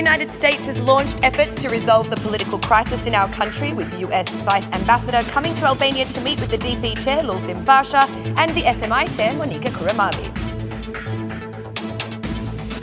United States has launched efforts to resolve the political crisis in our country, with US Vice Ambassador coming to Albania to meet with the DP Chair, Lulzim Basha, and the SMI Chair, Monika Kuramavi.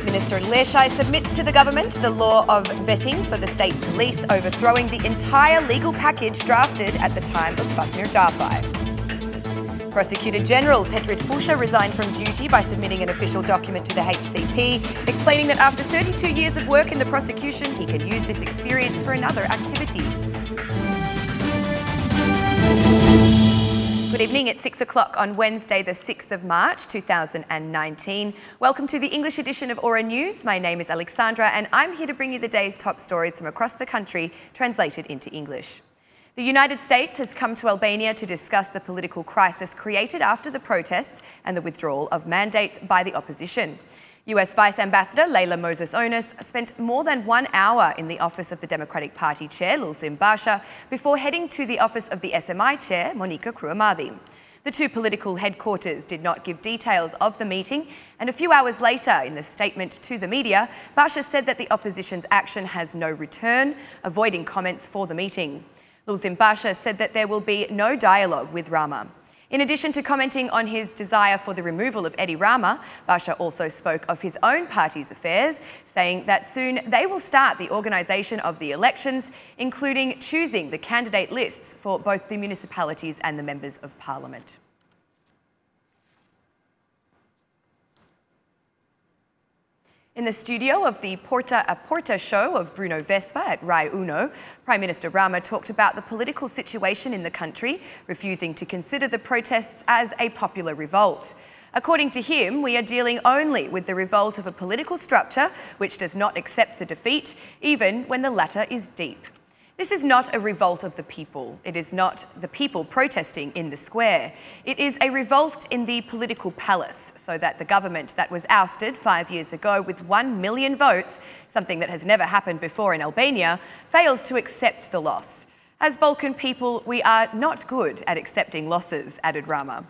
Minister Leshai submits to the government the law of vetting for the state police, overthrowing the entire legal package drafted at the time of Fatmir Jafai. Prosecutor General Petrit Fusha resigned from duty by submitting an official document to the HCP, explaining that after 32 years of work in the prosecution, he can use this experience for another activity. Good evening, it's 6 o'clock on Wednesday, the 6th of March 2019. Welcome to the English edition of Aura News. My name is Alexandra and I'm here to bring you the day's top stories from across the country, translated into English. The United States has come to Albania to discuss the political crisis created after the protests and the withdrawal of mandates by the opposition. US Vice Ambassador Leila Moses-Onus spent more than 1 hour in the office of the Democratic Party Chair, Lulzim Basha, before heading to the office of the SMI Chair, Monika Kuramavi. The two political headquarters did not give details of the meeting, and a few hours later, in the statement to the media, Basha said that the opposition's action has no return, avoiding comments for the meeting. Lulzim Basha said that there will be no dialogue with Rama. In addition to commenting on his desire for the removal of Edi Rama, Basha also spoke of his own party's affairs, saying that soon they will start the organisation of the elections, including choosing the candidate lists for both the municipalities and the members of parliament. In the studio of the Porta a Porta show of Bruno Vespa at Rai Uno, Prime Minister Rama talked about the political situation in the country, refusing to consider the protests as a popular revolt. According to him, we are dealing only with the revolt of a political structure which does not accept the defeat, even when the latter is deep. This is not a revolt of the people. It is not the people protesting in the square. It is a revolt in the political palace, so that the government that was ousted 5 years ago with 1 million votes, something that has never happened before in Albania, fails to accept the loss. As Balkan people, we are not good at accepting losses, added Rama.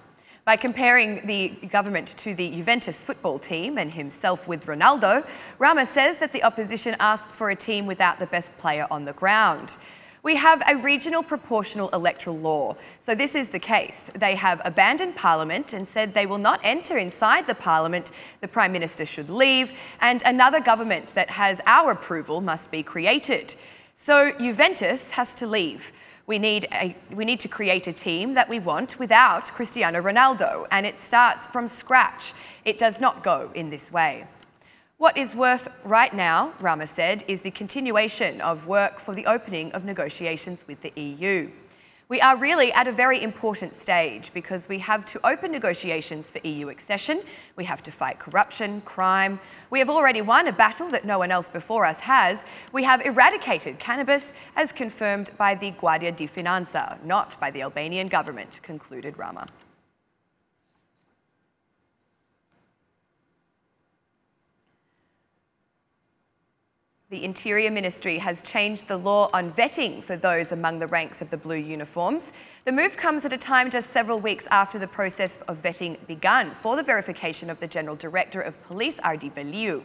By comparing the government to the Juventus football team and himself with Ronaldo, Rama says that the opposition asks for a team without the best player on the ground. We have a regional proportional electoral law, so this is the case. They have abandoned parliament and said they will not enter inside the parliament, the Prime Minister should leave, and another government that has our approval must be created. So Juventus has to leave. We need to create a team that we want without Cristiano Ronaldo, and it starts from scratch. It does not go in this way. What is worth right now, Rama said, is the continuation of work for the opening of negotiations with the EU. We are really at a very important stage because we have to open negotiations for EU accession, we have to fight corruption, crime, we have already won a battle that no one else before us has, we have eradicated cannabis as confirmed by the Guardia di Finanza, not by the Albanian government, concluded Rama. The Interior Ministry has changed the law on vetting for those among the ranks of the blue uniforms. The move comes at a time just several weeks after the process of vetting begun for the verification of the General Director of Police, Ardi Veliu.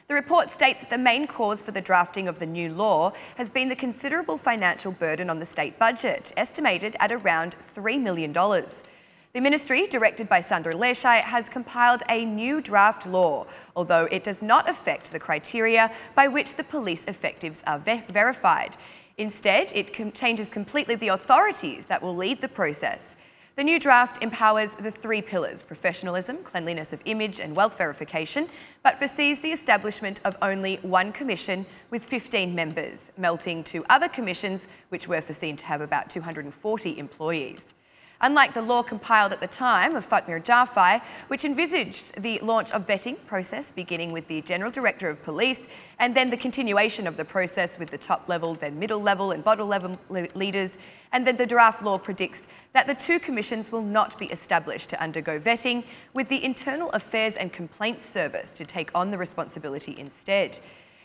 The report states that the main cause for the drafting of the new law has been the considerable financial burden on the state budget, estimated at around $3 million. The ministry, directed by Sandor Leshai, has compiled a new draft law, although it does not affect the criteria by which the police effectives are verified. Instead, it changes completely the authorities that will lead the process. The new draft empowers the 3 pillars: professionalism, cleanliness of image and wealth verification, but foresees the establishment of only 1 commission with 15 members, melting to other commissions which were foreseen to have about 240 employees. Unlike the law compiled at the time of Fatmir Jafai, which envisaged the launch of vetting process beginning with the General Director of Police and then the continuation of the process with the top level, then middle level and bottom level leaders, and then the draft law predicts that the 2 commissions will not be established to undergo vetting, with the Internal Affairs and Complaints Service to take on the responsibility instead.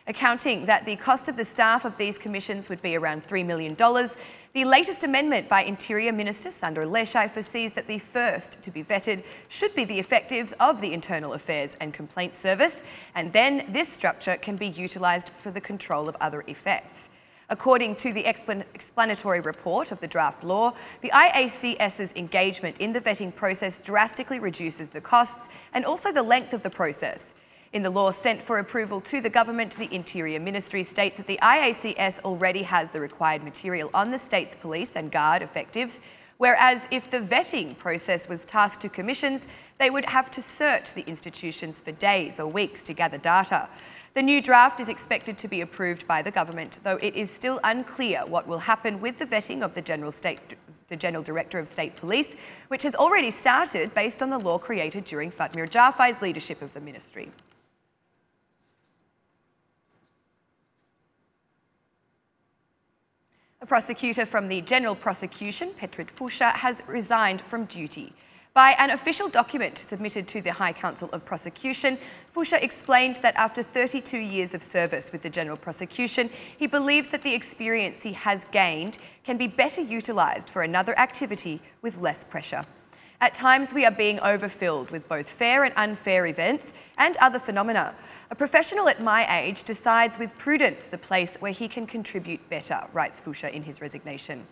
Accounting that the cost of the staff of these commissions would be around $3 million, The latest amendment by Interior Minister Sandro Leschaert foresees that the first to be vetted should be the effectives of the Internal Affairs and Complaints Service, and then this structure can be utilised for the control of other effects. According to the explanatory report of the draft law, the IACS's engagement in the vetting process drastically reduces the costs and also the length of the process. In the law sent for approval to the government, the Interior Ministry states that the IACS already has the required material on the state's police and guard effectives, whereas if the vetting process was tasked to commissions, they would have to search the institutions for days or weeks to gather data. The new draft is expected to be approved by the government, though it is still unclear what will happen with the vetting of the General Director of State Police, which has already started based on the law created during Fatmir Jaafai's leadership of the ministry. A prosecutor from the General Prosecution, Petrit Fusha, has resigned from duty. By an official document submitted to the High Council of Prosecution, Fusha explained that after 32 years of service with the General Prosecution, he believes that the experience he has gained can be better utilised for another activity with less pressure. At times, we are being overfilled with both fair and unfair events and other phenomena. A professional at my age decides with prudence the place where he can contribute better, writes Fusha in his resignation.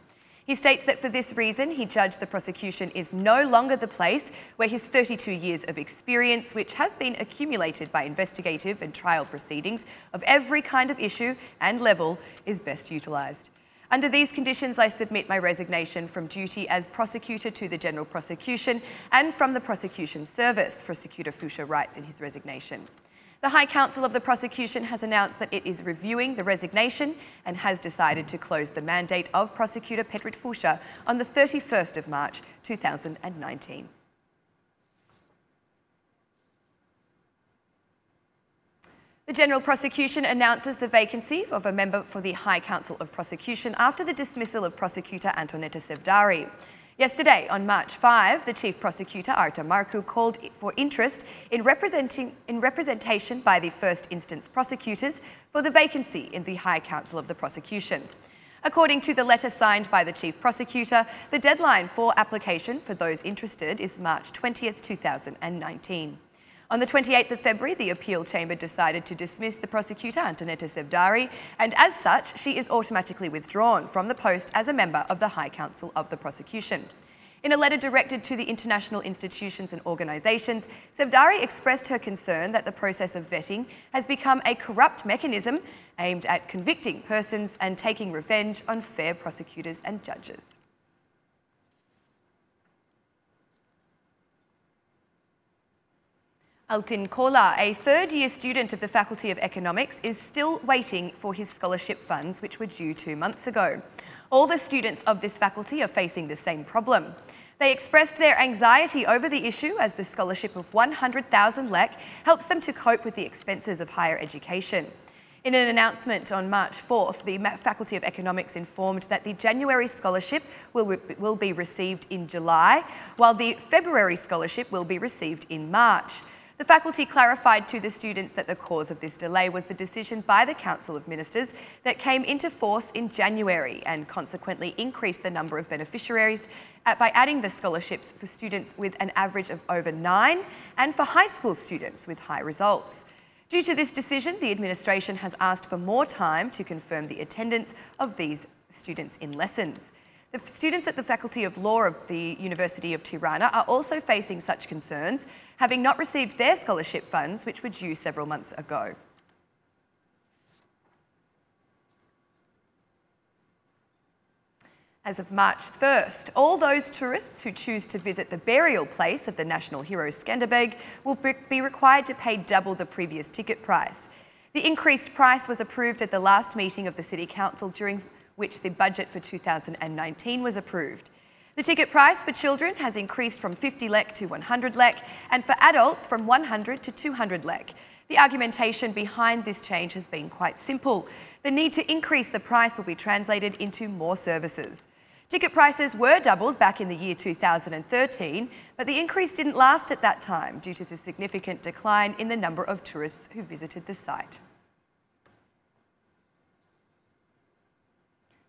He states that for this reason, he judged the prosecution is no longer the place where his 32 years of experience, which has been accumulated by investigative and trial proceedings of every kind of issue and level, is best utilised. Under these conditions, I submit my resignation from duty as prosecutor to the General Prosecution and from the Prosecution Service, Prosecutor Fusha writes in his resignation. The High Council of the Prosecution has announced that it is reviewing the resignation and has decided to close the mandate of Prosecutor Petrit Fusha on the 31st of March 2019. The General Prosecution announces the vacancy of a member for the High Council of Prosecution after the dismissal of Prosecutor Antoneta Sevdari. Yesterday, on March 5, the Chief Prosecutor, Arta Marcu, called for interest in representation by the first instance prosecutors for the vacancy in the High Council of the Prosecution. According to the letter signed by the Chief Prosecutor, the deadline for application for those interested is March 20th, 2019. On the 28th of February, the Appeal Chamber decided to dismiss the prosecutor, Antoneta Sevdari, and as such, she is automatically withdrawn from the post as a member of the High Council of the Prosecution. In a letter directed to the international institutions and organisations, Sevdari expressed her concern that the process of vetting has become a corrupt mechanism aimed at convicting persons and taking revenge on fair prosecutors and judges. Altin Kola, a third-year student of the Faculty of Economics, is still waiting for his scholarship funds, which were due 2 months ago. All the students of this faculty are facing the same problem. They expressed their anxiety over the issue as the scholarship of 100,000 lek helps them to cope with the expenses of higher education. In an announcement on March 4th, the Faculty of Economics informed that the January scholarship will be received in July, while the February scholarship will be received in March. The faculty clarified to the students that the cause of this delay was the decision by the Council of Ministers that came into force in January and consequently increased the number of beneficiaries by adding the scholarships for students with an average of over 9 and for high school students with high results. Due to this decision, the administration has asked for more time to confirm the attendance of these students in lessons. The students at the Faculty of Law of the University of Tirana are also facing such concerns, having not received their scholarship funds, which were due several months ago. As of March 1st, all those tourists who choose to visit the burial place of the national hero Skanderbeg will be required to pay double the previous ticket price. The increased price was approved at the last meeting of the City Council, during which the budget for 2019 was approved. The ticket price for children has increased from 50 lek to 100 lek, and for adults from 100 to 200 lek. The argumentation behind this change has been quite simple. The need to increase the price will be translated into more services. Ticket prices were doubled back in the year 2013, but the increase didn't last at that time due to the significant decline in the number of tourists who visited the site.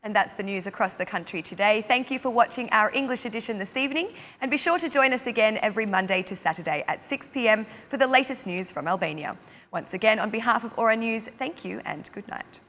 And that's the news across the country today. Thank you for watching our English edition this evening, and be sure to join us again every Monday to Saturday at 6 p.m. for the latest news from Albania. Once again, on behalf of Aura News, thank you and good night.